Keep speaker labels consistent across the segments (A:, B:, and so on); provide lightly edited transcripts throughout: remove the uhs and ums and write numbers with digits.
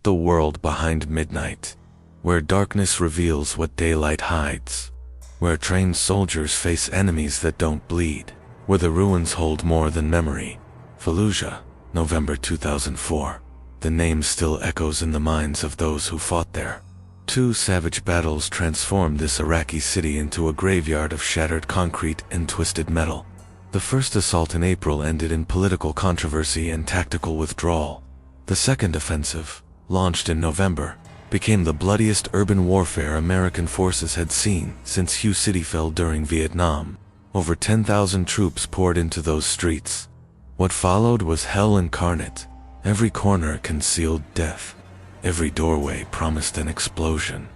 A: the world behind midnight, where darkness reveals what daylight hides, where trained soldiers face enemies that don't bleed, where the ruins hold more than memory. Fallujah, November 2004. The name still echoes in the minds of those who fought there. 2 savage battles transformed this Iraqi city into a graveyard of shattered concrete and twisted metal. The first assault in April ended in political controversy and tactical withdrawal. The second offensive, launched in November, became the bloodiest urban warfare American forces had seen since Sioux City fell during Vietnam. Over 10,000 troops poured into those streets. What followed was hell incarnate. Every corner concealed death. Every doorway promised an explosion.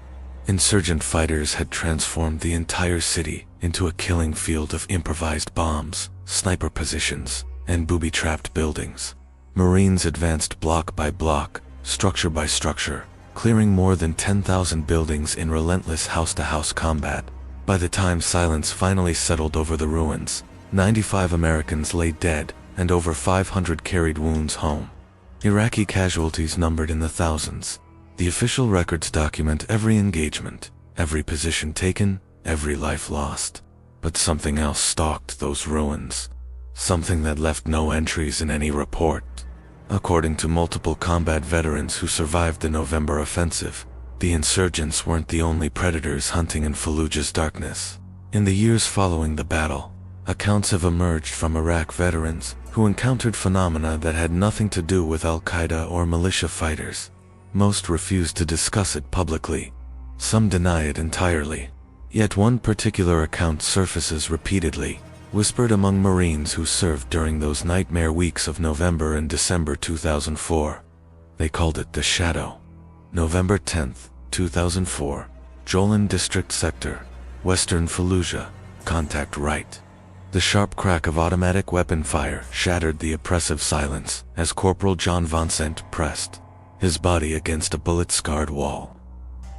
A: Insurgent fighters had transformed the entire city into a killing field of improvised bombs, sniper positions, and booby-trapped buildings. Marines advanced block by block, structure by structure, clearing more than 10,000 buildings in relentless house-to-house combat. By the time silence finally settled over the ruins, 95 Americans lay dead and over 500 carried wounds home. Iraqi casualties numbered in the thousands. The official records document every engagement, every position taken, every life lost. But something else stalked those ruins. Something that left no entries in any report. According to multiple combat veterans who survived the November offensive, the insurgents weren't the only predators hunting in Fallujah's darkness. In the years following the battle, accounts have emerged from Iraq veterans who encountered phenomena that had nothing to do with Al-Qaeda or militia fighters. Most refused to discuss it publicly. Some deny it entirely. Yet one particular account surfaces repeatedly, whispered among Marines who served during those nightmare weeks of November and December 2004. They called it the Shadow. November 10, 2004, Jolan District Sector, Western Fallujah, contact right. The sharp crack of automatic weapon fire shattered the oppressive silence as Corporal John Vincent pressed, his body against a bullet-scarred wall.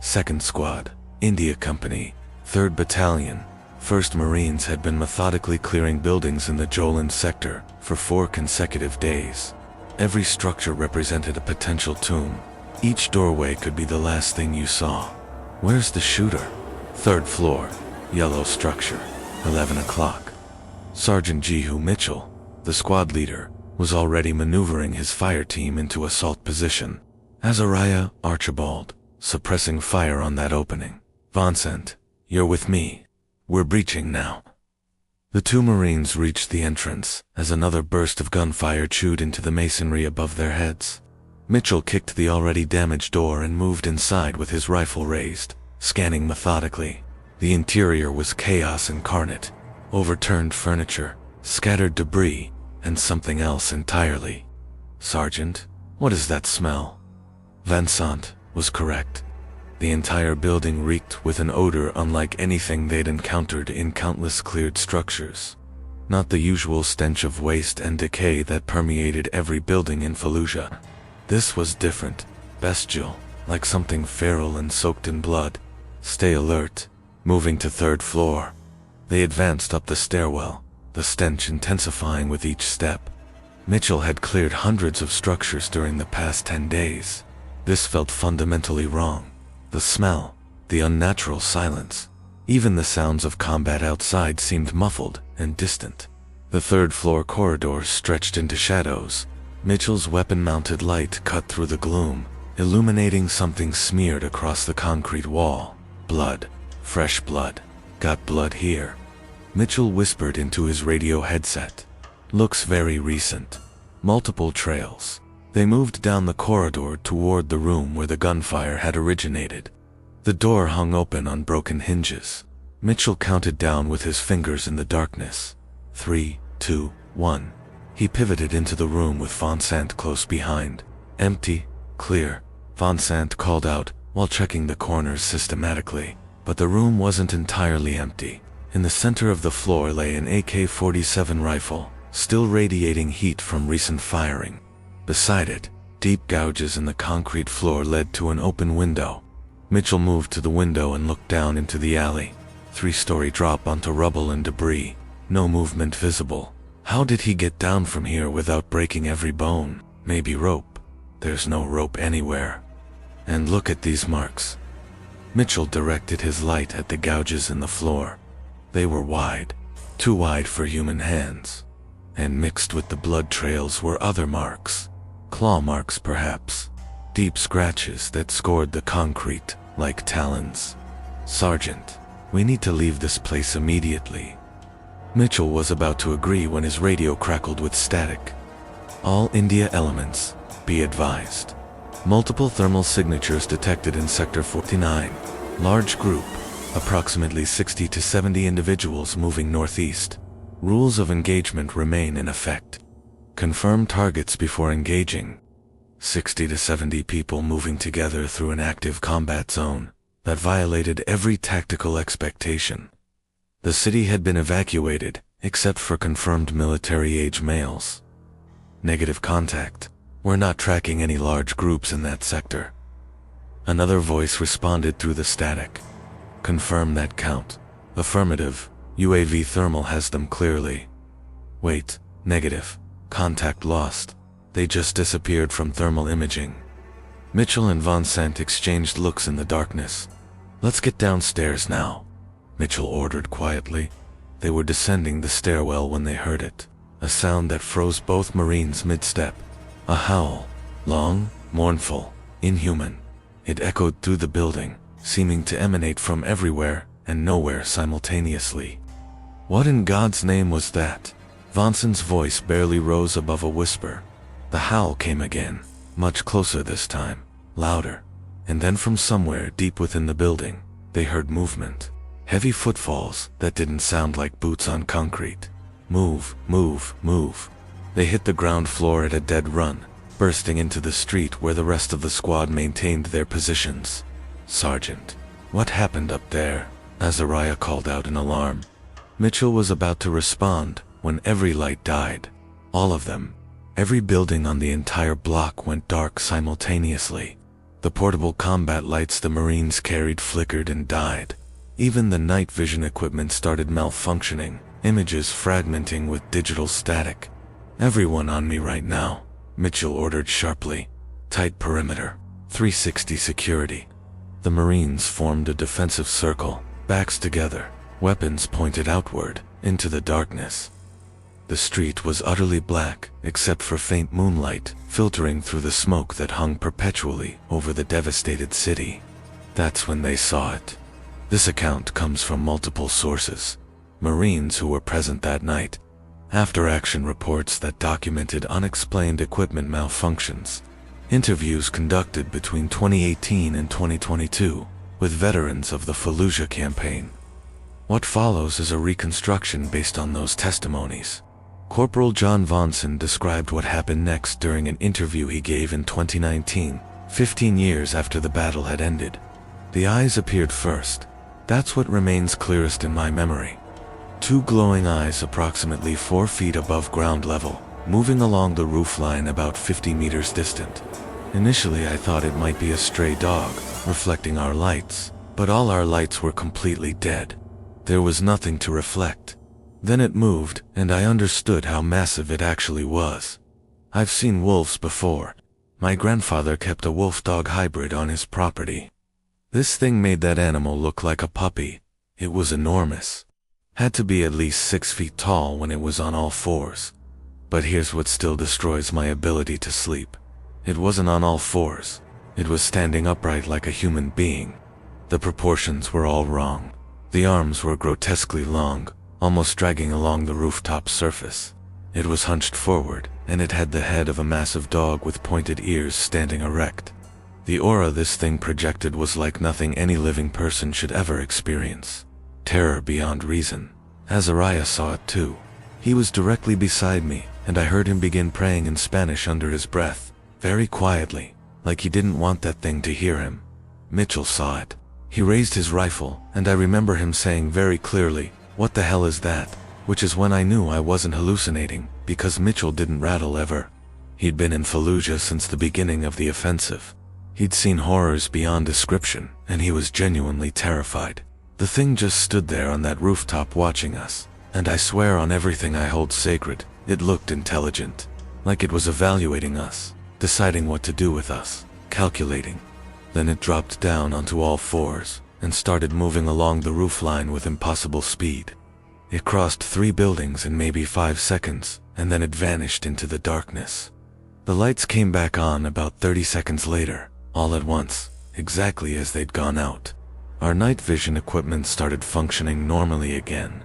A: 2nd Squad, India Company, 3rd Battalion, 1st Marines had been methodically clearing buildings in the Jolan sector for 4 consecutive days. Every structure represented a potential tomb. Each doorway could be the last thing you saw. Where's the shooter? 3rd floor, yellow structure, 11 o'clock. Sergeant Jehu Mitchell, the squad leader, was already maneuvering his fire team into assault position. Azariah Archibald, suppressing fire on that opening. Vincent, you're with me. We're breaching now. The 2 Marines reached the entrance as another burst of gunfire chewed into the masonry above their heads. Mitchell kicked the already damaged door and moved inside with his rifle raised, scanning methodically. The interior was chaos incarnate. Overturned furniture, scattered debris, and something else entirely. Sergeant, what is that smell? Vincent was correct. The entire building reeked with an odor unlike anything they'd encountered in countless cleared structures. Not the usual stench of waste and decay that permeated every building in Fallujah. This was different, bestial, like something feral and soaked in blood. Stay alert. Moving to 3rd floor. They advanced up the stairwell, the stench intensifying with each step. Mitchell had cleared hundreds of structures during the past 10 days. This felt fundamentally wrong. The smell, the unnatural silence, even the sounds of combat outside seemed muffled and distant. The 3rd floor corridors stretched into shadows. Mitchell's weapon-mounted light cut through the gloom, illuminating something smeared across the concrete wall. Blood. Fresh blood. Got blood here. Mitchell whispered into his radio headset. Looks very recent. Multiple trails. They moved down the corridor toward the room where the gunfire had originated. The door hung open on broken hinges. Mitchell counted down with his fingers in the darkness. 3, 2, 1. He pivoted into the room with Vincent close behind. Empty. Clear. Vincent called out while checking the corners systematically. But the room wasn't entirely empty. In the center of the floor lay an AK-47 rifle, still radiating heat from recent firing. Beside it, deep gouges in the concrete floor led to an open window. Mitchell moved to the window and looked down into the alley. 3-story drop onto rubble and debris. No movement visible. How did he get down from here without breaking every bone? Maybe rope. There's no rope anywhere. And look at these marks. Mitchell directed his light at the gouges in the floor. They were wide, too wide for human hands. And mixed with the blood trails were other marks. Claw marks perhaps. Deep scratches that scored the concrete like talons. "Sergeant, we need to leave this place immediately." Mitchell was about to agree when his radio crackled with static. "All India elements, be advised. Multiple thermal signatures detected in Sector 49. Large group, approximately 60 to 70 individuals moving northeast. Rules of engagement remain in effect. Confirm targets before engaging. 60 to 70 people moving together through an active combat zone that violated every tactical expectation. The city had been evacuated, except for confirmed military-age males. Negative contact. We're not tracking any large groups in that sector." Another voice responded through the static. "Confirm that count." "Affirmative. UAV thermal has them clearly." "Wait, negative. Contact lost. They just disappeared from thermal imaging." Mitchell and Von Sant exchanged looks in the darkness. "Let's get downstairs now," Mitchell ordered quietly. They were descending the stairwell when they heard it, a sound that froze both Marines mid-step. A howl, long, mournful, inhuman. It echoed through the building, seeming to emanate from everywhere and nowhere simultaneously. "What in God's name was that?" Vonson's voice barely rose above a whisper. The howl came again, much closer this time, louder. And then from somewhere deep within the building, they heard movement. Heavy footfalls that didn't sound like boots on concrete. Move, move, move. They hit the ground floor at a dead run, bursting into the street where the rest of the squad maintained their positions. "Sergeant, what happened up there?" Azariah called out in alarm. Mitchell was about to respond when every light died. All of them. Every building on the entire block went dark simultaneously. The portable combat lights the Marines carried flickered and died. Even the night vision equipment started malfunctioning, images fragmenting with digital static. "Everyone on me right now," Mitchell ordered sharply. "Tight perimeter. 360 security." The Marines formed a defensive circle, backs together, weapons pointed outward, into the darkness. The street was utterly black, except for faint moonlight filtering through the smoke that hung perpetually over the devastated city. That's when they saw it. This account comes from multiple sources. Marines who were present that night. After-action reports that documented unexplained equipment malfunctions. Interviews conducted between 2018 and 2022 with veterans of the Fallujah campaign. What follows is a reconstruction based on those testimonies. Corporal John Vonson described what happened next during an interview he gave in 2019, 15 years after the battle had ended. The eyes appeared first. That's what remains clearest in my memory. Two glowing eyes approximately 4 feet above ground level, moving along the roofline about 50 meters distant. Initially I thought it might be a stray dog, reflecting our lights, but all our lights were completely dead. There was nothing to reflect. Then it moved, and I understood how massive it actually was. I've seen wolves before. My grandfather kept a wolf-dog hybrid on his property. This thing made that animal look like a puppy. It was enormous. Had to be at least 6 feet tall when it was on all fours. But here's what still destroys my ability to sleep. It wasn't on all fours. It was standing upright like a human being. The proportions were all wrong. The arms were grotesquely long, almost dragging along the rooftop surface. It was hunched forward, and it had the head of a massive dog with pointed ears standing erect. The aura this thing projected was like nothing any living person should ever experience. Terror beyond reason. Azariah saw it too. He was directly beside me, and I heard him begin praying in Spanish under his breath, very quietly, like he didn't want that thing to hear him. Mitchell saw it. He raised his rifle, and I remember him saying very clearly, "What the hell is that?" Which is when I knew I wasn't hallucinating, because Mitchell didn't rattle ever. He'd been in Fallujah since the beginning of the offensive. He'd seen horrors beyond description, and he was genuinely terrified. The thing just stood there on that rooftop watching us, and I swear on everything I hold sacred, it looked intelligent. Like it was evaluating us, deciding what to do with us, calculating. Then it dropped down onto all fours and started moving along the roofline with impossible speed. It crossed 3 buildings in maybe 5 seconds, and then it vanished into the darkness. The lights came back on about 30 seconds later, all at once, exactly as they'd gone out. Our night vision equipment started functioning normally again.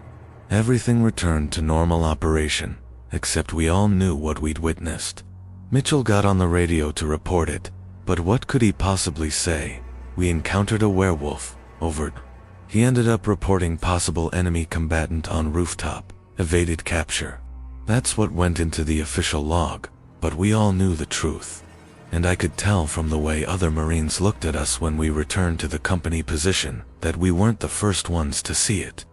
A: Everything returned to normal operation, except we all knew what we'd witnessed. Mitchell got on the radio to report it, but what could he possibly say? We encountered a werewolf, over. He ended up reporting possible enemy combatant on rooftop, evaded capture. That's what went into the official log, but we all knew the truth. And I could tell from the way other Marines looked at us when we returned to the company position that we weren't the first ones to see it.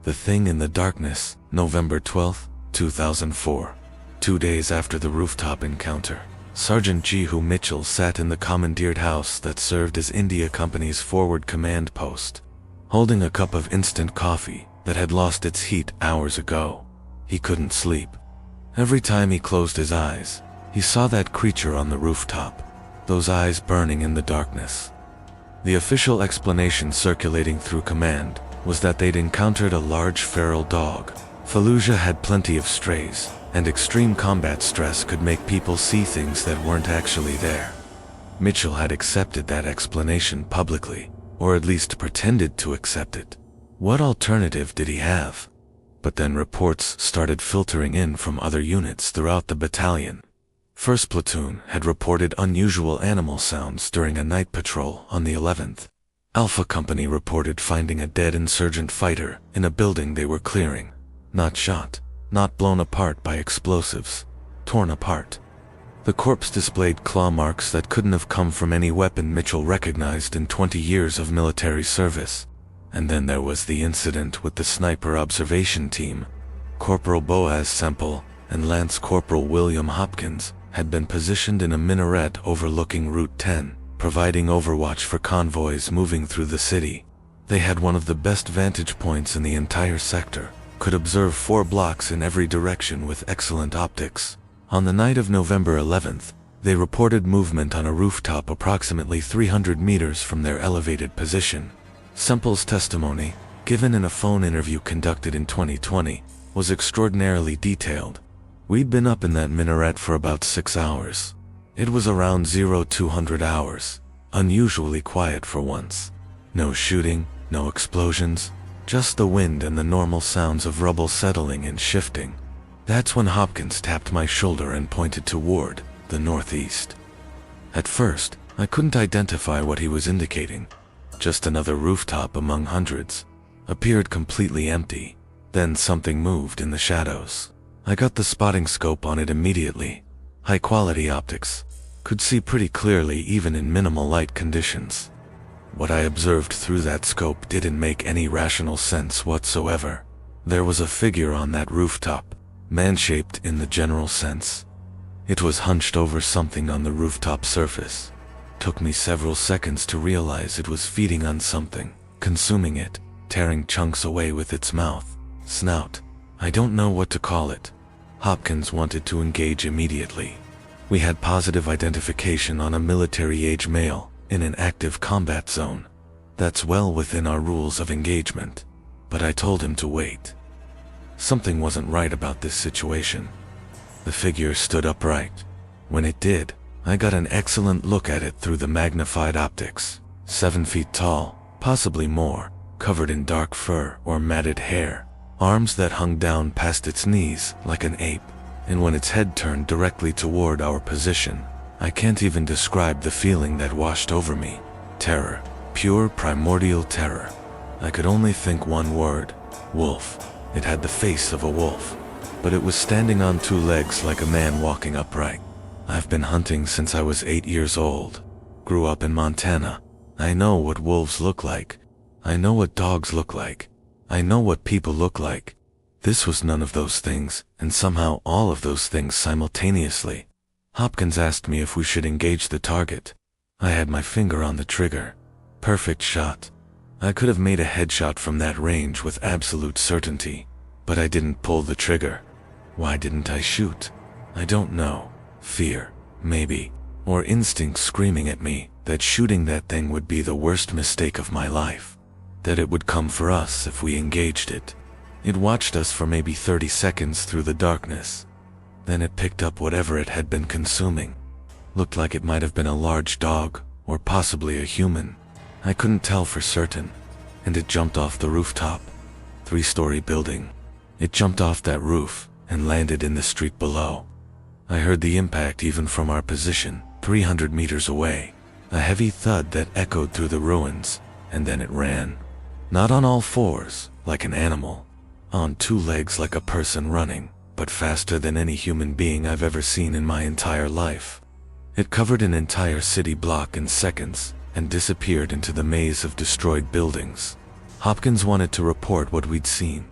A: The Thing in the Darkness, November 12, 2004. 2 days after the rooftop encounter, Sergeant Jehu Mitchell sat in the commandeered house that served as India Company's forward command post, holding a cup of instant coffee that had lost its heat hours ago. He couldn't sleep. Every time he closed his eyes, he saw that creature on the rooftop, those eyes burning in the darkness. The official explanation circulating through command was that they'd encountered a large feral dog. Fallujah had plenty of strays, and extreme combat stress could make people see things that weren't actually there. Mitchell had accepted that explanation publicly, or at least pretended to accept it. What alternative did he have? But then reports started filtering in from other units throughout the battalion. 1st Platoon had reported unusual animal sounds during a night patrol on the 11th. Alpha Company reported finding a dead insurgent fighter in a building they were clearing. Not shot, not blown apart by explosives, torn apart. The corpse displayed claw marks that couldn't have come from any weapon Mitchell recognized in 20 years of military service. And then there was the incident with the sniper observation team. Corporal Boaz Semple and Lance Corporal William Hopkins had been positioned in a minaret overlooking Route 10, providing overwatch for convoys moving through the city. They had one of the best vantage points in the entire sector, could observe 4 blocks in every direction with excellent optics. On the night of November 11th, they reported movement on a rooftop approximately 300 meters from their elevated position. Semple's testimony, given in a phone interview conducted in 2020, was extraordinarily detailed. We'd been up in that minaret for about 6 hours. It was around 0200 hours, unusually quiet for once. No shooting, no explosions, just the wind and the normal sounds of rubble settling and shifting. That's when Hopkins tapped my shoulder and pointed toward the northeast. At first, I couldn't identify what he was indicating. Just another rooftop among hundreds. Appeared completely empty. Then something moved in the shadows. I got the spotting scope on it immediately. High-quality optics. Could see pretty clearly even in minimal light conditions. What I observed through that scope didn't make any rational sense whatsoever. There was a figure on that rooftop, man-shaped in the general sense. It was hunched over something on the rooftop surface. Took me several seconds to realize it was feeding on something, consuming it, tearing chunks away with its mouth, snout. I don't know what to call it. Hopkins wanted to engage immediately. We had positive identification on a military-age male in an active combat zone. That's well within our rules of engagement. But I told him to wait. Something wasn't right about this situation. The figure stood upright. When it did, I got an excellent look at it through the magnified optics. 7 feet tall, possibly more, covered in dark fur or matted hair. Arms that hung down past its knees like an ape, and when its head turned directly toward our position, I can't even describe the feeling that washed over me. Terror. Pure primordial terror. I could only think one word. Wolf. It had the face of a wolf, but it was standing on 2 legs like a man walking upright. I've been hunting since I was 8 years old. Grew up in Montana. I know what wolves look like. I know what dogs look like. I know what people look like. This was none of those things, and somehow all of those things simultaneously. Hopkins asked me if we should engage the target. I had my finger on the trigger. Perfect shot. I could have made a headshot from that range with absolute certainty, but I didn't pull the trigger. Why didn't I shoot? I don't know. Fear, maybe, or instinct screaming at me, that shooting that thing would be the worst mistake of my life, that it would come for us if we engaged it. It watched us for maybe 30 seconds through the darkness. Then it picked up whatever it had been consuming. Looked like it might have been a large dog, or possibly a human. I couldn't tell for certain. And it jumped off the rooftop. 3-story building. It jumped off that roof and landed in the street below. I heard the impact even from our position, 300 meters away. A heavy thud that echoed through the ruins, and then it ran. Not on all fours, like an animal. On 2 legs like a person running, but faster than any human being I've ever seen in my entire life. It covered an entire city block in seconds, and disappeared into the maze of destroyed buildings. Hopkins wanted to report what we'd seen.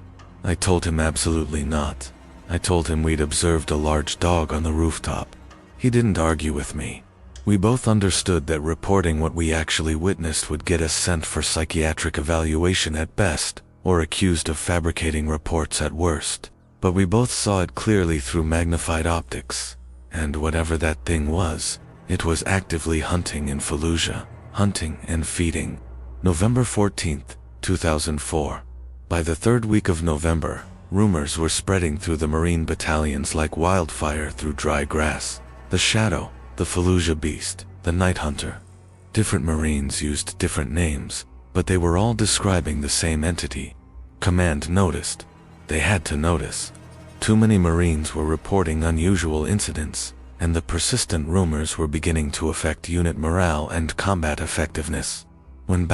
A: I told him absolutely not. I told him we'd observed a large dog on the rooftop. He didn't argue with me. We both understood that reporting what we actually witnessed would get us sent for psychiatric evaluation at best, or accused of fabricating reports at worst. But we both saw it clearly through magnified optics. And whatever that thing was, it was actively hunting in Fallujah. Hunting and feeding. November 14th, 2004. By the 3rd week of November, rumors were spreading through the Marine battalions like wildfire through dry grass. The Shadow, the Fallujah Beast, the Night Hunter. Different Marines used different names, but they were all describing the same entity. Command noticed. They had to notice. Too many Marines were reporting unusual incidents, and the persistent rumors were beginning to affect unit morale and combat effectiveness. When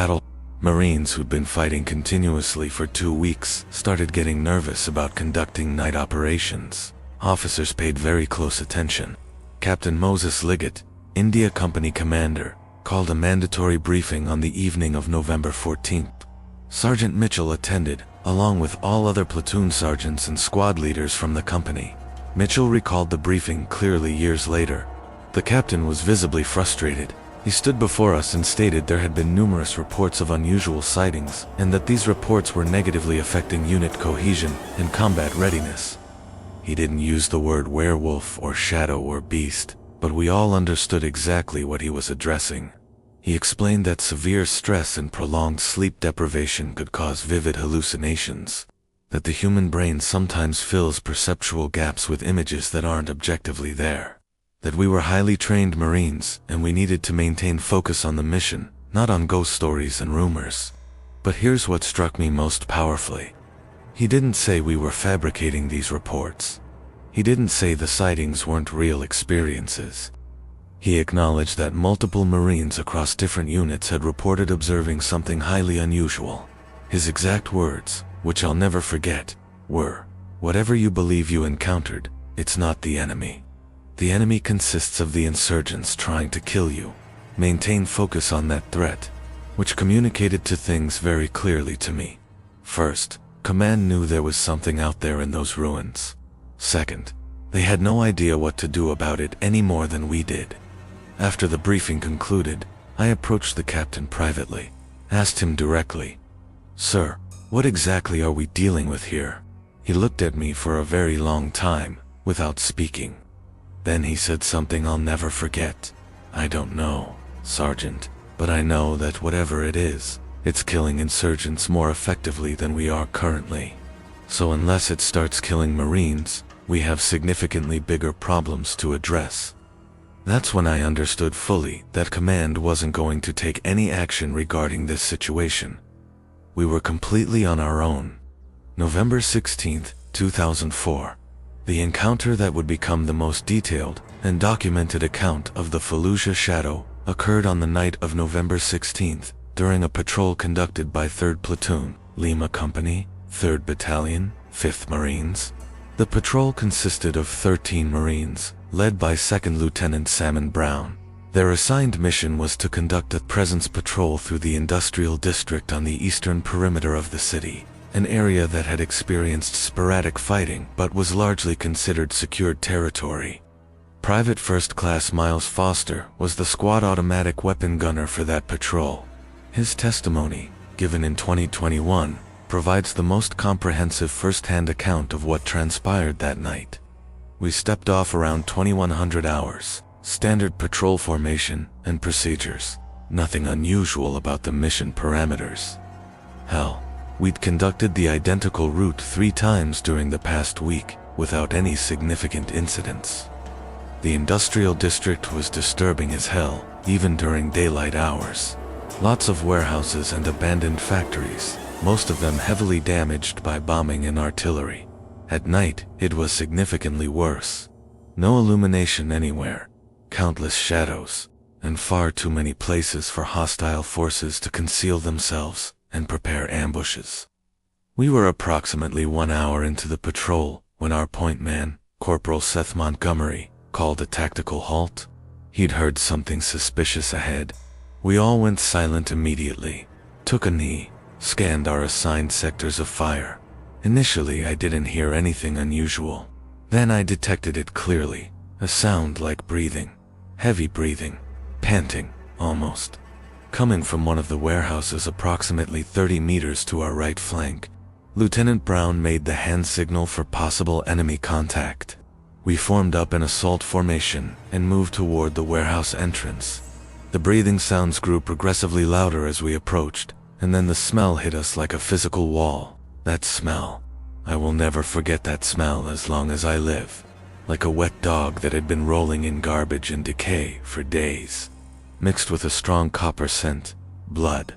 A: Marines who'd been fighting continuously for 2 weeks started getting nervous about conducting night operations. Officers paid very close attention. Captain Moses Liggett, India Company Commander, called a mandatory briefing on the evening of November 14th. Sergeant Mitchell attended, along with all other platoon sergeants and squad leaders from the company. Mitchell recalled the briefing clearly years later. The captain was visibly frustrated. He stood before us and stated there had been numerous reports of unusual sightings, and that these reports were negatively affecting unit cohesion and combat readiness. He didn't use the word werewolf or shadow or beast, but we all understood exactly what he was addressing. He explained that severe stress and prolonged sleep deprivation could cause vivid hallucinations, that the human brain sometimes fills perceptual gaps with images that aren't objectively there, that we were highly trained Marines and we needed to maintain focus on the mission, not on ghost stories and rumors. But here's what struck me most powerfully. He didn't say we were fabricating these reports. He didn't say the sightings weren't real experiences. He acknowledged that multiple Marines across different units had reported observing something highly unusual. His exact words, which I'll never forget, were, "Whatever you believe you encountered, it's not the enemy. The enemy consists of the insurgents trying to kill you. Maintain focus on that threat," which communicated two things very clearly to me. First, Command knew there was something out there in those ruins. Second, they had no idea what to do about it any more than we did. After the briefing concluded, I approached the captain privately, asked him directly, "Sir, what exactly are we dealing with here?" He looked at me for a very long time, without speaking. Then he said something I'll never forget. "I don't know, Sergeant, but I know that whatever it is, it's killing insurgents more effectively than we are currently. So unless it starts killing Marines, we have significantly bigger problems to address." That's when I understood fully that Command wasn't going to take any action regarding this situation. We were completely on our own. November 16th, 2004. The encounter that would become the most detailed and documented account of the Fallujah Shadow occurred on the night of November 16th during a patrol conducted by 3rd Platoon, Lima Company, 3rd Battalion, 5th Marines. The patrol consisted of 13 Marines, led by 2nd Lieutenant Salmon Brown. Their assigned mission was to conduct a presence patrol through the industrial district on the eastern perimeter of the city, an area that had experienced sporadic fighting but was largely considered secured territory. Private First Class Miles Foster was the squad automatic weapon gunner for that patrol. His testimony, given in 2021, provides the most comprehensive first-hand account of what transpired that night. We stepped off around 2100 hours, standard patrol formation and procedures. Nothing unusual about the mission parameters. Hell, we'd conducted the identical route 3 times during the past week without any significant incidents. The industrial district was disturbing as hell, even during daylight hours. Lots of warehouses and abandoned factories, most of them heavily damaged by bombing and artillery. At night, it was significantly worse. No illumination anywhere, countless shadows, and far too many places for hostile forces to conceal themselves and prepare ambushes. We were approximately 1 hour into the patrol when our point man, Corporal Seth Montgomery, called a tactical halt. He'd heard something suspicious ahead. We all went silent immediately, took a knee, scanned our assigned sectors of fire. Initially, I didn't hear anything unusual. Then I detected it clearly, a sound like breathing, heavy breathing, panting, almost, coming from one of the warehouses approximately 30 meters to our right flank. Lieutenant Brown made the hand signal for possible enemy contact. We formed up in assault formation and moved toward the warehouse entrance. The breathing sounds grew progressively louder as we approached, and then the smell hit us like a physical wall. That smell. I will never forget that smell as long as I live. Like a wet dog that had been rolling in garbage and decay for days, mixed with a strong copper scent, blood.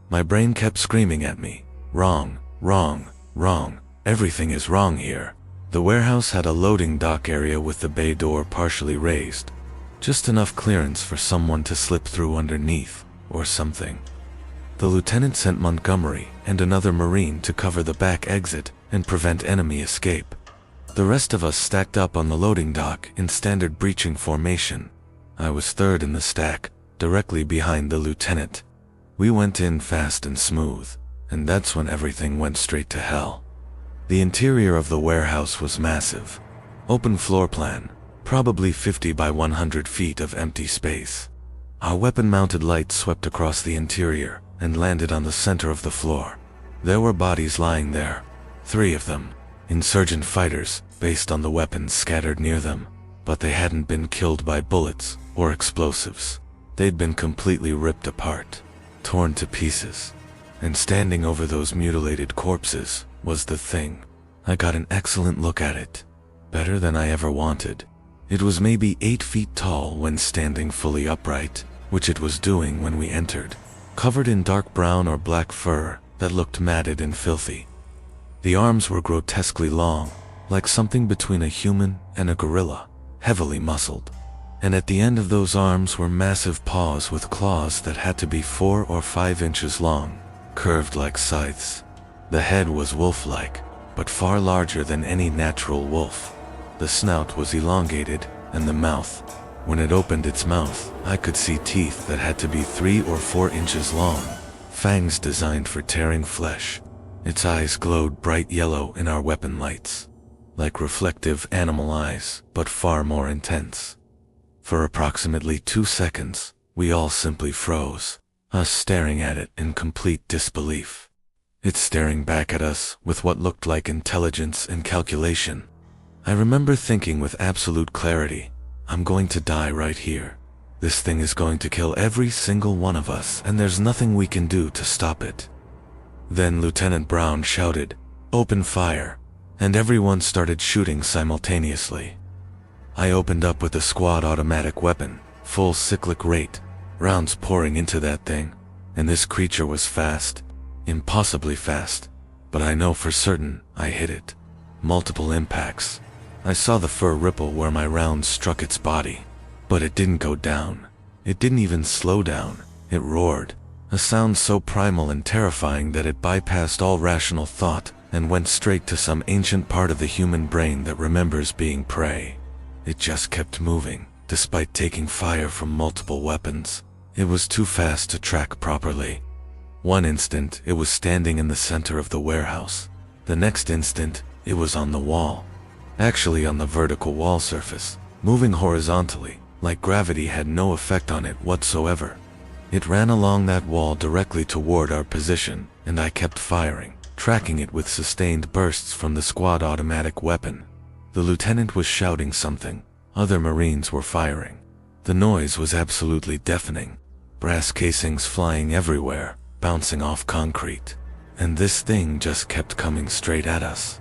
A: My brain kept screaming at me, wrong, wrong, wrong, everything is wrong here. The warehouse had a loading dock area with the bay door partially raised, just enough clearance for someone to slip through underneath, or something. The lieutenant sent Montgomery and another Marine to cover the back exit and prevent enemy escape. The rest of us stacked up on the loading dock in standard breaching formation. I was third in the stack, directly behind the lieutenant. We went in fast and smooth, and that's when everything went straight to hell. The interior of the warehouse was massive. Open floor plan, probably 50 by 100 feet of empty space. Our weapon-mounted lights swept across the interior and landed on the center of the floor. There were bodies lying there, 3 of them. Insurgent fighters, based on the weapons scattered near them, but they hadn't been killed by bullets or explosives. They'd been completely ripped apart, torn to pieces. And standing over those mutilated corpses was the thing. I got an excellent look at it, better than I ever wanted. It was maybe 8 feet tall when standing fully upright, which it was doing when we entered, covered in dark brown or black fur that looked matted and filthy. The arms were grotesquely long, like something between a human and a gorilla, heavily muscled. And at the end of those arms were massive paws with claws that had to be 4 or 5 inches long, curved like scythes. The head was wolf-like, but far larger than any natural wolf. The snout was elongated, and the mouth. When it opened its mouth, I could see teeth that had to be 3 or 4 inches long, fangs designed for tearing flesh. Its eyes glowed bright yellow in our weapon lights, like reflective animal eyes, but far more intense. For approximately 2 seconds, we all simply froze, us staring at it in complete disbelief. It staring back at us with what looked like intelligence and calculation. I remember thinking with absolute clarity, I'm going to die right here. This thing is going to kill every single one of us, and there's nothing we can do to stop it. Then Lieutenant Brown shouted, "Open fire," and everyone started shooting simultaneously. I opened up with a squad automatic weapon, full cyclic rate, rounds pouring into that thing, and this creature was fast, impossibly fast, but I know for certain I hit it. Multiple impacts. I saw the fur ripple where my rounds struck its body, but it didn't go down. It didn't even slow down. It roared. A sound so primal and terrifying that it bypassed all rational thought and went straight to some ancient part of the human brain that remembers being prey. It just kept moving, despite taking fire from multiple weapons. It was too fast to track properly. One instant, it was standing in the center of the warehouse. The next instant, it was on the wall. Actually on the vertical wall surface, moving horizontally, like gravity had no effect on it whatsoever. It ran along that wall directly toward our position, and I kept firing, tracking it with sustained bursts from the squad automatic weapon. The lieutenant was shouting something. Other Marines were firing. The noise was absolutely deafening. brass casings flying everywhere, bouncing off concrete. And this thing just kept coming straight at us.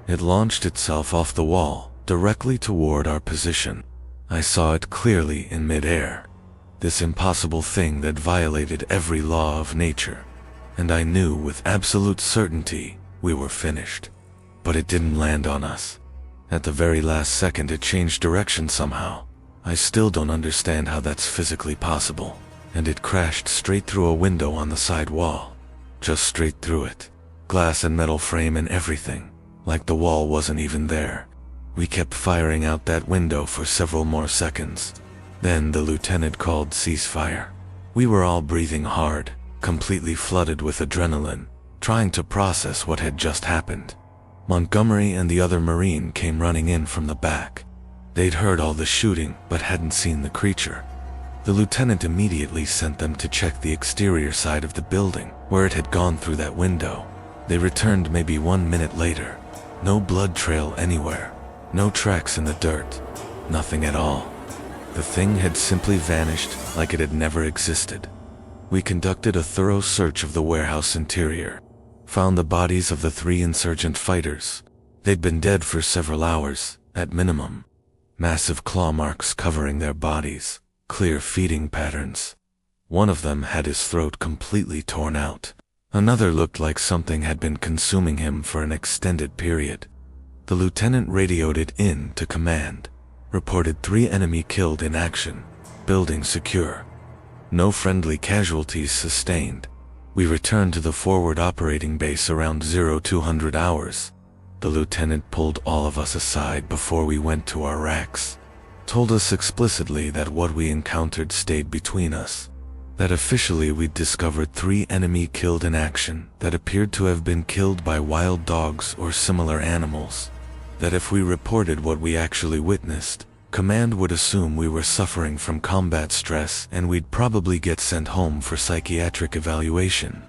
A: It launched itself off the wall, directly toward our position. I saw it clearly in midair. This impossible thing that violated every law of nature. And I knew with absolute certainty we were finished. But it didn't land on us. At the very last second it changed direction somehow. I still don't understand how that's physically possible. And it crashed straight through a window on the side wall. Just straight through it. Glass and metal frame and everything. Like the wall wasn't even there. We kept firing out that window for several more seconds. Then the lieutenant called ceasefire. We were all breathing hard, completely flooded with adrenaline, trying to process what had just happened. Montgomery and the other Marine came running in from the back. They'd heard all the shooting, but hadn't seen the creature. The lieutenant immediately sent them to check the exterior side of the building, where it had gone through that window. They returned maybe 1 minute later. No blood trail anywhere. No tracks in the dirt. Nothing at all. The thing had simply vanished like it had never existed. We conducted a thorough search of the warehouse interior. Found the bodies of the 3 insurgent fighters. They'd been dead for several hours, at minimum. Massive claw marks covering their bodies. Clear feeding patterns. One of them had his throat completely torn out. Another looked like something had been consuming him for an extended period. The lieutenant radioed it in to command. Reported 3 enemy killed in action. Building secure. No friendly casualties sustained. We returned to the forward operating base around 0200 hours. The lieutenant pulled all of us aside before we went to our racks. Told us explicitly that what we encountered stayed between us. That officially we'd discovered 3 enemy killed in action that appeared to have been killed by wild dogs or similar animals. That if we reported what we actually witnessed, command would assume we were suffering from combat stress and we'd probably get sent home for psychiatric evaluation.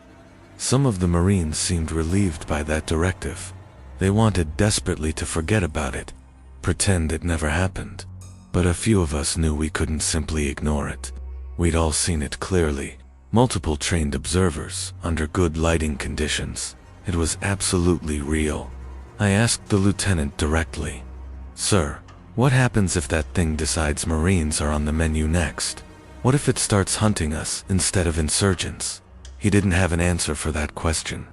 A: Some of the Marines seemed relieved by that directive. They wanted desperately to forget about it, pretend it never happened. But a few of us knew we couldn't simply ignore it. We'd all seen it clearly. Multiple trained observers, under good lighting conditions. It was absolutely real. I asked the lieutenant directly, "Sir, what happens if that thing decides Marines are on the menu next? What if it starts hunting us instead of insurgents?" He didn't have an answer for that question.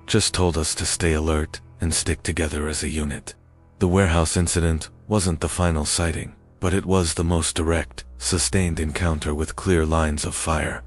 A: Just told us to stay alert and stick together as a unit. The warehouse incident wasn't the final sighting, but it was the most direct, sustained encounter with clear lines of fire.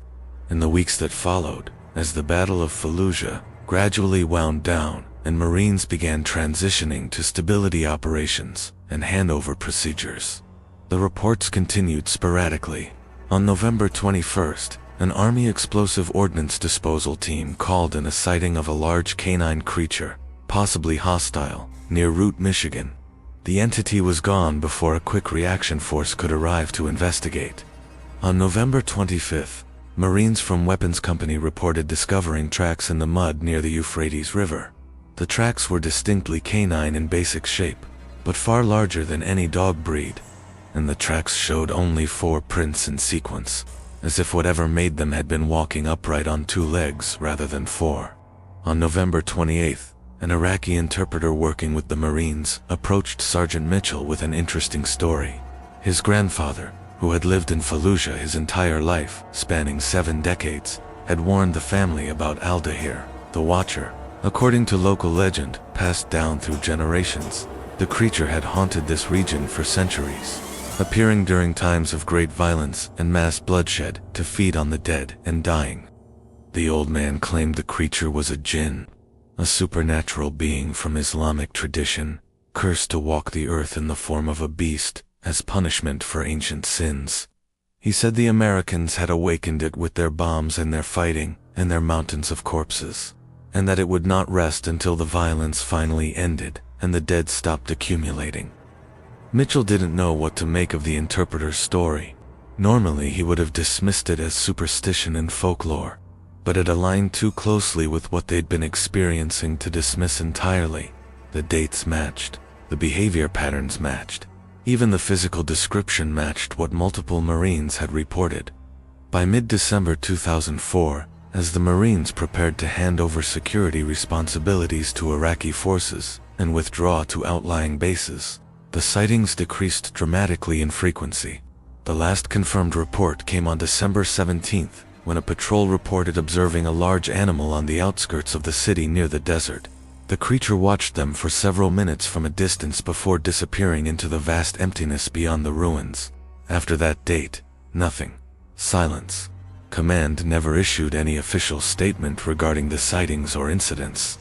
A: In the weeks that followed, as the Battle of Fallujah gradually wound down and Marines began transitioning to stability operations and handover procedures, the reports continued sporadically. On November 21st, an Army explosive ordnance disposal team called in a sighting of a large canine creature, possibly hostile, near Root, Michigan. The entity was gone before a quick reaction force could arrive to investigate. On November 25th, Marines from Weapons Company reported discovering tracks in the mud near the Euphrates River. The tracks were distinctly canine in basic shape, but far larger than any dog breed, and the tracks showed only 4 prints in sequence, as if whatever made them had been walking upright on 2 legs rather than 4. On November 28th, an Iraqi interpreter working with the Marines approached Sergeant Mitchell with an interesting story. His grandfather, who had lived in Fallujah his entire life, spanning 7 decades, had warned the family about Al-Dahir, the Watcher. According to local legend, passed down through generations, the creature had haunted this region for centuries, appearing during times of great violence and mass bloodshed to feed on the dead and dying. The old man claimed the creature was a jinn, a supernatural being from Islamic tradition, cursed to walk the earth in the form of a beast as punishment for ancient sins. He said the Americans had awakened it with their bombs and their fighting and their mountains of corpses, and that it would not rest until the violence finally ended and the dead stopped accumulating. Mitchell didn't know what to make of the interpreter's story. Normally he would have dismissed it as superstition and folklore, but it aligned too closely with what they'd been experiencing to dismiss entirely. The dates matched, the behavior patterns matched, even the physical description matched what multiple Marines had reported. By mid-December 2004, as the Marines prepared to hand over security responsibilities to Iraqi forces and withdraw to outlying bases, the sightings decreased dramatically in frequency. The last confirmed report came on December 17th, when a patrol reported observing a large animal on the outskirts of the city near the desert. The creature watched them for several minutes from a distance before disappearing into the vast emptiness beyond the ruins. After that date, nothing. Silence. Command never issued any official statement regarding the sightings or incidents.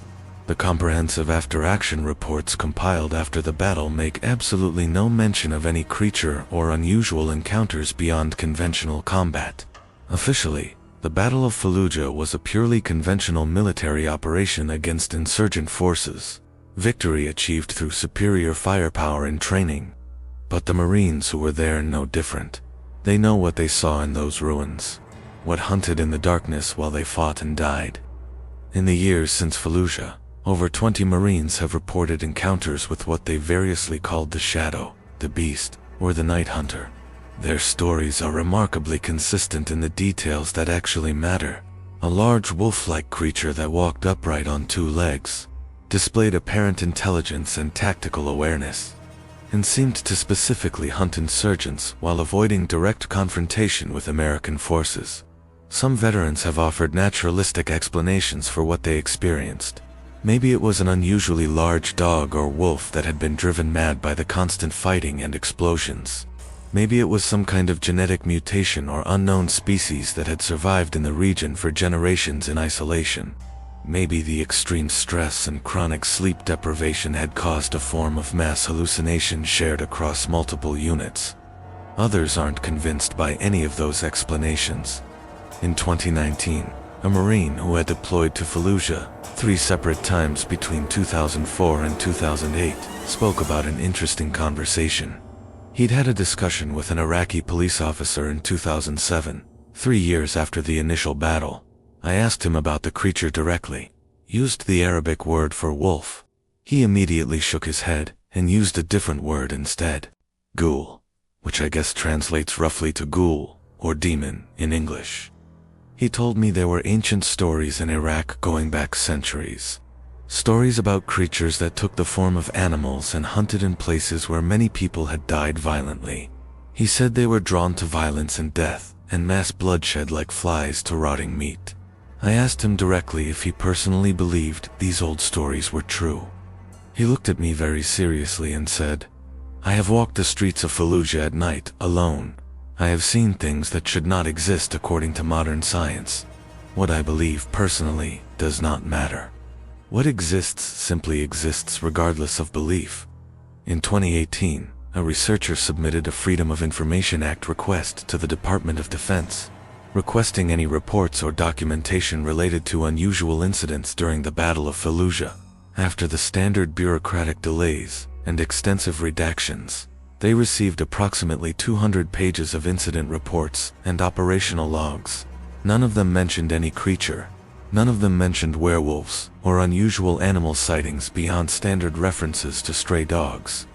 A: The comprehensive after-action reports compiled after the battle make absolutely no mention of any creature or unusual encounters beyond conventional combat. Officially, the Battle of Fallujah was a purely conventional military operation against insurgent forces, victory achieved through superior firepower and training. But the Marines who were there know different. They know what they saw in those ruins, what hunted in the darkness while they fought and died. In the years since Fallujah, over 20 Marines have reported encounters with what they variously called the Shadow, the Beast, or the Night Hunter. Their stories are remarkably consistent in the details that actually matter. A large wolf-like creature that walked upright on two legs, displayed apparent intelligence and tactical awareness, and seemed to specifically hunt insurgents while avoiding direct confrontation with American forces. Some veterans have offered naturalistic explanations for what they experienced. Maybe it was an unusually large dog or wolf that had been driven mad by the constant fighting and explosions. Maybe it was some kind of genetic mutation or unknown species that had survived in the region for generations in isolation. Maybe the extreme stress and chronic sleep deprivation had caused a form of mass hallucination shared across multiple units. Others aren't convinced by any of those explanations. In 2019, a Marine who had deployed to Fallujah 3 separate times between 2004 and 2008 spoke about an interesting conversation. He'd had a discussion with an Iraqi police officer in 2007, 3 years after the initial battle. I asked him about the creature directly, used the Arabic word for wolf. He immediately shook his head and used a different word instead, ghoul, which I guess translates roughly to ghoul or demon in English. He told me there were ancient stories in Iraq going back centuries. Stories about creatures that took the form of animals and hunted in places where many people had died violently. He said they were drawn to violence and death, and mass bloodshed like flies to rotting meat. I asked him directly if he personally believed these old stories were true. He looked at me very seriously and said, "I have walked the streets of Fallujah at night, alone. I have seen things that should not exist according to modern science. What I believe personally does not matter. What exists simply exists regardless of belief." In 2018, a researcher submitted a Freedom of Information Act request to the Department of Defense, requesting any reports or documentation related to unusual incidents during the Battle of Fallujah. After the standard bureaucratic delays and extensive redactions, they received approximately 200 pages of incident reports and operational logs. None of them mentioned any creature. None of them mentioned werewolves or unusual animal sightings beyond standard references to stray dogs.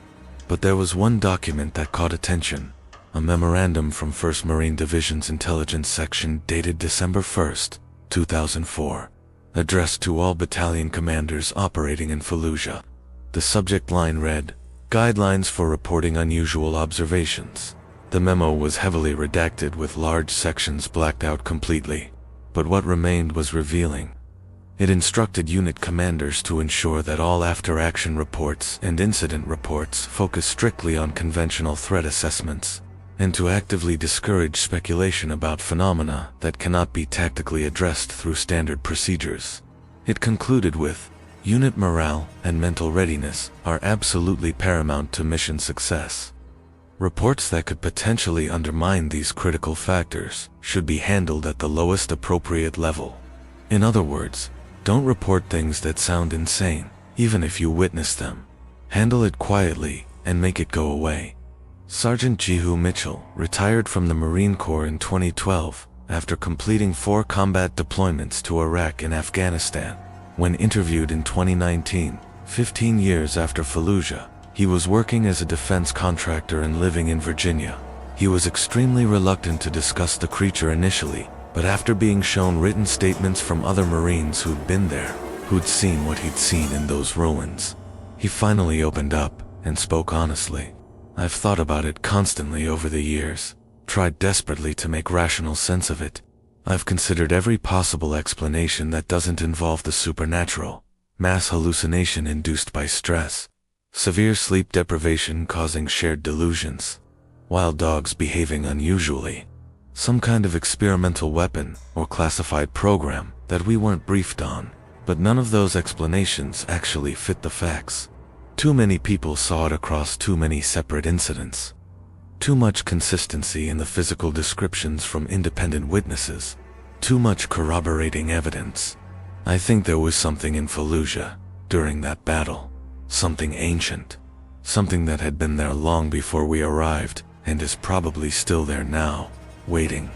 A: But there was one document that caught attention, a memorandum from 1st Marine Division's Intelligence Section dated December 1st, 2004, addressed to all battalion commanders operating in Fallujah. The subject line read, "Guidelines for reporting unusual observations." The memo was heavily redacted with large sections blacked out completely. But what remained was revealing. It instructed unit commanders to ensure that all after-action reports and incident reports focus strictly on conventional threat assessments, and to actively discourage speculation about phenomena that cannot be tactically addressed through standard procedures. It concluded with, "Unit morale and mental readiness are absolutely paramount to mission success. Reports that could potentially undermine these critical factors should be handled at the lowest appropriate level." In other words, don't report things that sound insane, even if you witness them. Handle it quietly and make it go away. Sergeant Jihu Mitchell retired from the Marine Corps in 2012 after completing 4 combat deployments to Iraq and Afghanistan. When interviewed in 2019, 15 years after Fallujah, he was working as a defense contractor and living in Virginia. He was extremely reluctant to discuss the creature initially, but after being shown written statements from other Marines who'd been there, who'd seen what he'd seen in those ruins, he finally opened up and spoke honestly. I've thought about it constantly over the years, tried desperately to make rational sense of it. I've considered every possible explanation that doesn't involve the supernatural: mass hallucination induced by stress, severe sleep deprivation causing shared delusions, wild dogs behaving unusually, some kind of experimental weapon or classified program that we weren't briefed on. But none of those explanations actually fit the facts. Too many people saw it across too many separate incidents. Too much consistency in the physical descriptions from independent witnesses. Too much corroborating evidence. I think there was something in Fallujah during that battle. Something ancient. Something that had been there long before we arrived and is probably still there now, waiting.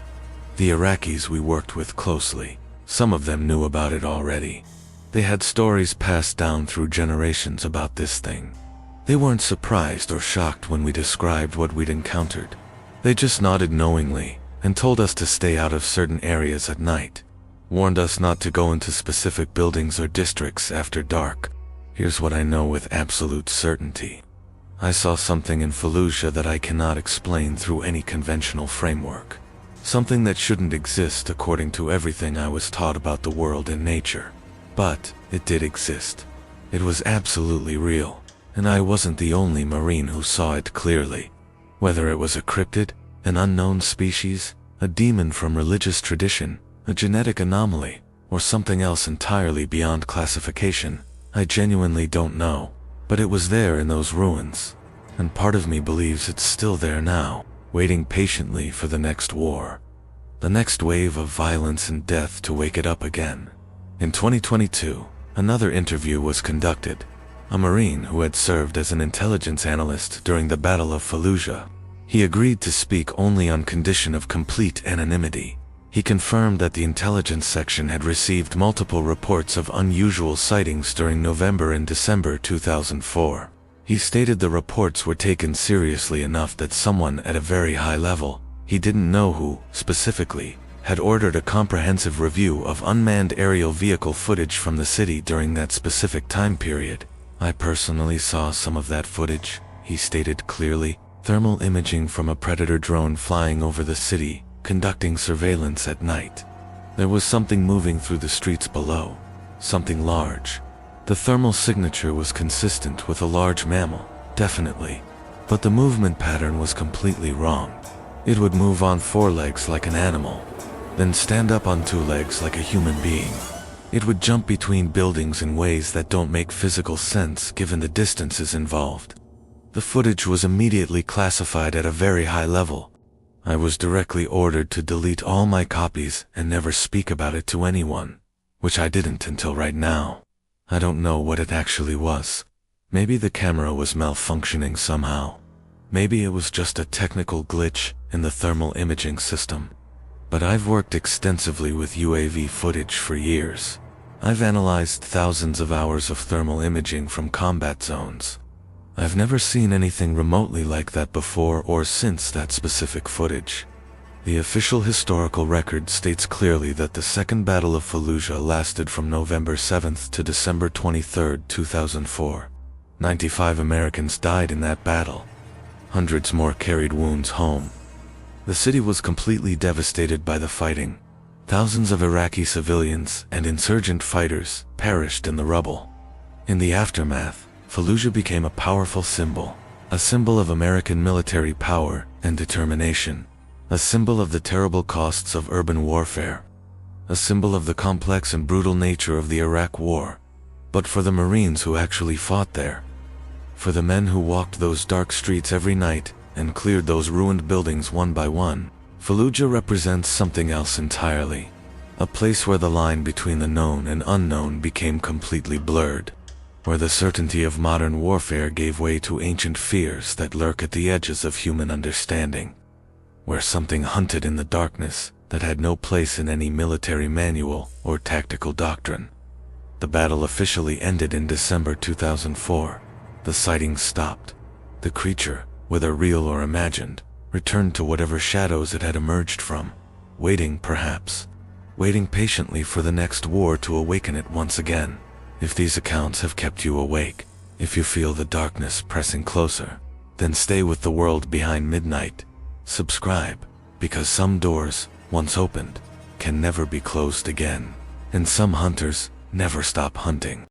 A: The Iraqis we worked with closely, some of them knew about it already. They had stories passed down through generations about this thing. They weren't surprised or shocked when we described what we'd encountered. They just nodded knowingly and told us to stay out of certain areas at night, warned us not to go into specific buildings or districts after dark. Here's what I know with absolute certainty. I saw something in Fallujah that I cannot explain through any conventional framework. Something that shouldn't exist according to everything I was taught about the world and nature. But it did exist. It was absolutely real, and I wasn't the only Marine who saw it clearly. Whether it was a cryptid, an unknown species, a demon from religious tradition, a genetic anomaly, or something else entirely beyond classification, I genuinely don't know. But it was there in those ruins, and part of me believes it's still there now, waiting patiently for the next war. The next wave of violence and death to wake it up again. In 2022, another interview was conducted. A Marine who had served as an intelligence analyst during the Battle of Fallujah. He agreed to speak only on condition of complete anonymity. He confirmed that the intelligence section had received multiple reports of unusual sightings during November and December 2004. He stated the reports were taken seriously enough that someone at a very high level, he didn't know who, specifically, had ordered a comprehensive review of unmanned aerial vehicle footage from the city during that specific time period. I personally saw some of that footage, he stated clearly. Thermal imaging from a Predator drone flying over the city, conducting surveillance at night. There was something moving through the streets below. Something large. The thermal signature was consistent with a large mammal, definitely. But the movement pattern was completely wrong. It would move on 4 legs like an animal, then stand up on 2 legs like a human being. It would jump between buildings in ways that don't make physical sense given the distances involved. The footage was immediately classified at a very high level. I was directly ordered to delete all my copies and never speak about it to anyone, which I didn't until right now. I don't know what it actually was. Maybe the camera was malfunctioning somehow. Maybe it was just a technical glitch in the thermal imaging system. But I've worked extensively with UAV footage for years. I've analyzed thousands of hours of thermal imaging from combat zones. I've never seen anything remotely like that before or since that specific footage. The official historical record states clearly that the Second Battle of Fallujah lasted from November 7th to December 23rd, 2004. 95 Americans died in that battle. Hundreds more carried wounds home. The city was completely devastated by the fighting. Thousands of Iraqi civilians and insurgent fighters perished in the rubble. In the aftermath, Fallujah became a powerful symbol, a symbol of American military power and determination, a symbol of the terrible costs of urban warfare, a symbol of the complex and brutal nature of the Iraq War. But for the Marines who actually fought there, for the men who walked those dark streets every night and cleared those ruined buildings one by one, Fallujah represents something else entirely, a place where the line between the known and unknown became completely blurred. Where the certainty of modern warfare gave way to ancient fears that lurk at the edges of human understanding. Where something hunted in the darkness that had no place in any military manual or tactical doctrine. The battle officially ended in December 2004. The sightings stopped. The creature, whether real or imagined, returned to whatever shadows it had emerged from, waiting perhaps, waiting patiently for the next war to awaken it once again. If these accounts have kept you awake, if you feel the darkness pressing closer, then stay with the world behind midnight. Subscribe, because some doors, once opened, can never be closed again, and some hunters never stop hunting.